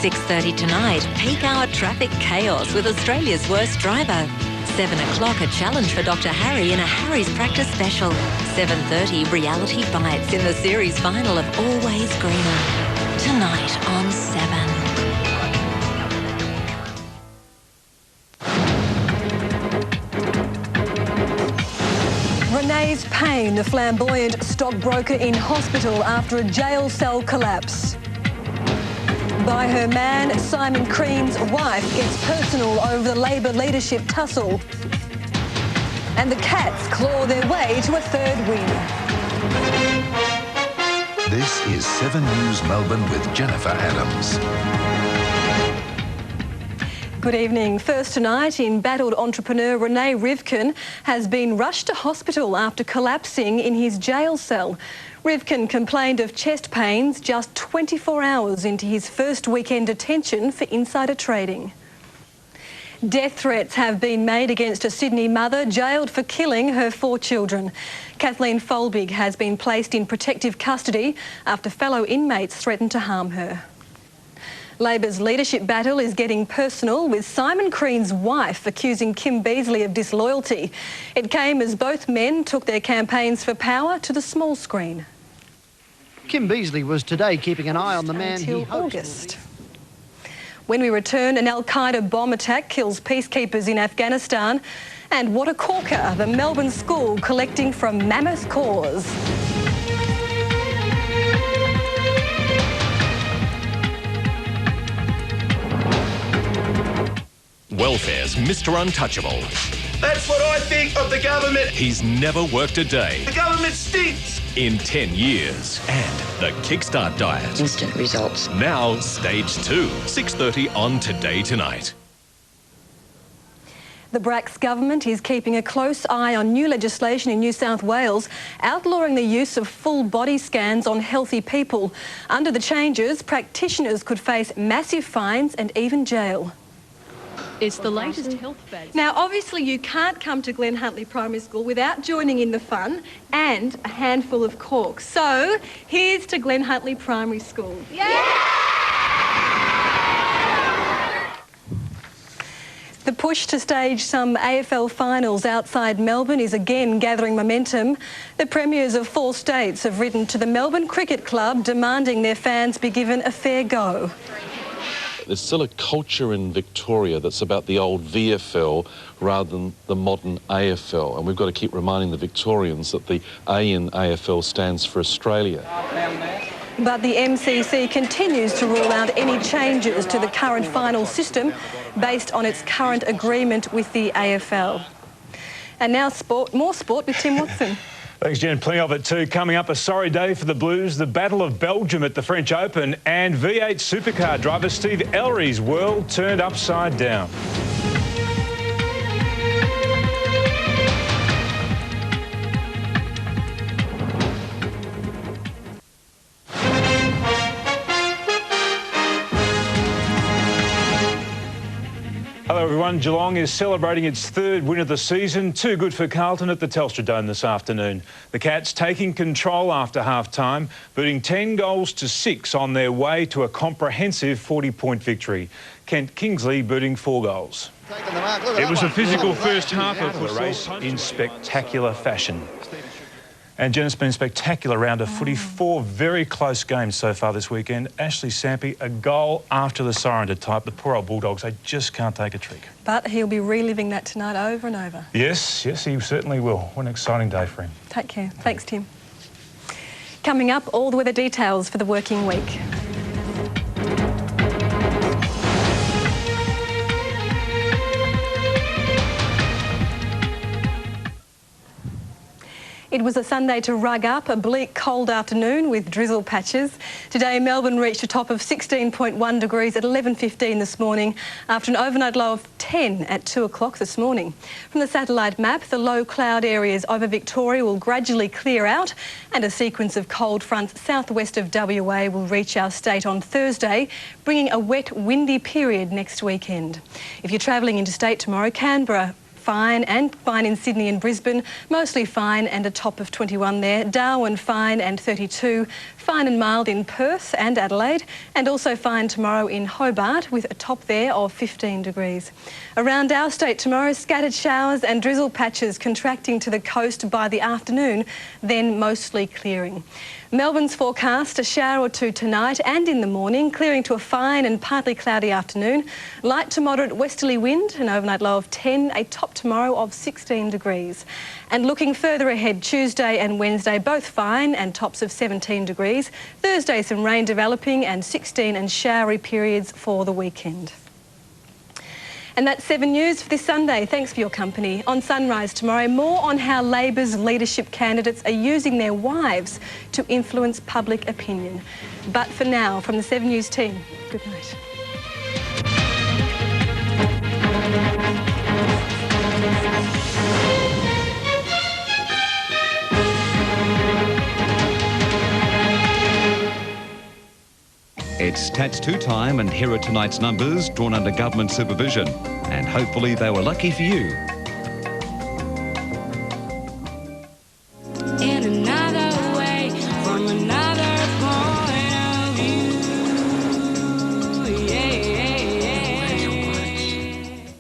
6:30 tonight, peak hour traffic chaos with Australia's worst driver. 7 o'clock, a challenge for Dr. Harry in a Harry's Practice special. 7:30, reality bites in the series final of Always Greener. Tonight on 7. Renee's Payne, the flamboyant stockbroker in hospital after a jail cell collapse. By her man, Simon Crean's wife gets personal over the Labor leadership tussle. And the Cats claw their way to a third win. This is 7 News Melbourne with Jennifer Adams. Good evening. First tonight, embattled entrepreneur Renee Rivkin has been rushed to hospital after collapsing in his jail cell. Rivkin complained of chest pains just 24 hours into his first weekend detention for insider trading. Death threats have been made against a Sydney mother jailed for killing her 4 children. Kathleen Folbig has been placed in protective custody after fellow inmates threatened to harm her. Labor's leadership battle is getting personal, with Simon Crean's wife accusing Kim Beazley of disloyalty. It came as both men took their campaigns for power to the small screen. Kim Beazley was today keeping an eye on the man until August. When we return, an Al-Qaeda bomb attack kills peacekeepers in Afghanistan. And what a corker, the Melbourne school collecting from mammoth cause. Welfare's Mr. Untouchable. That's what I think of the government. He's never worked a day. The government stinks. In 10 years. And the Kickstart Diet. Instant results. Now, stage 2, 6:30 on Today Tonight. The Bracks government is keeping a close eye on new legislation in New South Wales outlawing the use of full body scans on healthy people. Under the changes, practitioners could face massive fines and even jail. It's the latest health badge. Now, obviously, you can't come to Glen Huntly Primary School without joining in the fun and a handful of corks. So, here's to Glen Huntly Primary School. Yeah! The push to stage some AFL finals outside Melbourne is again gathering momentum. The premiers of 4 states have written to the Melbourne Cricket Club demanding their fans be given a fair go. There's still a culture in Victoria that's about the old VFL rather than the modern AFL, and we've got to keep reminding the Victorians that the A in AFL stands for Australia. But the MCC continues to rule out any changes to the current final system based on its current agreement with the AFL. And now sport, more sport with Tim Watson. Thanks, Jen. Plenty of it too. Coming up, a sorry day for the Blues, the Battle of Belgium at the French Open, and V8 supercar driver Steve Ellery's world turned upside down. Hello everyone. Geelong is celebrating its 3rd win of the season. Too good for Carlton at the Telstra Dome this afternoon. The Cats taking control after half-time, beating 10 goals to 6 on their way to a comprehensive 40-point victory. Kent Kingsley booting 4 goals. It was a physical first half of the race in spectacular fashion. And Jen, it's been a spectacular round of footy. 4 very close games so far this weekend. Ashley Sampi, a goal after the siren to type. The poor old Bulldogs, they just can't take a trick. But he'll be reliving that tonight over and over. Yes, he certainly will. What an exciting day for him. Take care. Thanks, Tim. Coming up, all the weather details for the working week. It was a Sunday to rug up, a bleak, cold afternoon with drizzle patches. Today, Melbourne reached a top of 16.1 degrees at 11:15 this morning after an overnight low of 10 at 2 o'clock this morning. From the satellite map, the low cloud areas over Victoria will gradually clear out and a sequence of cold fronts southwest of WA will reach our state on Thursday, bringing a wet, windy period next weekend. If you're travelling interstate tomorrow, Canberra fine, and fine in Sydney and Brisbane, mostly fine and a top of 21 there. Darwin fine and 32, fine and mild in Perth and Adelaide, and also fine tomorrow in Hobart with a top there of 15 degrees. Around our state tomorrow, scattered showers and drizzle patches contracting to the coast by the afternoon, then mostly clearing. Melbourne's forecast, a shower or two tonight and in the morning, clearing to a fine and partly cloudy afternoon. Light to moderate westerly wind, an overnight low of 10, a top tomorrow of 16 degrees. And looking further ahead, Tuesday and Wednesday, both fine and tops of 17 degrees. Thursday, some rain developing and 16 and showery periods for the weekend. And that's 7 News for this Sunday. Thanks for your company. On Sunrise tomorrow, more on how Labor's leadership candidates are using their wives to influence public opinion. But for now, from the 7 News team, good night. It's Tats 2 time, and here are tonight's numbers drawn under government supervision. And hopefully they were lucky for you.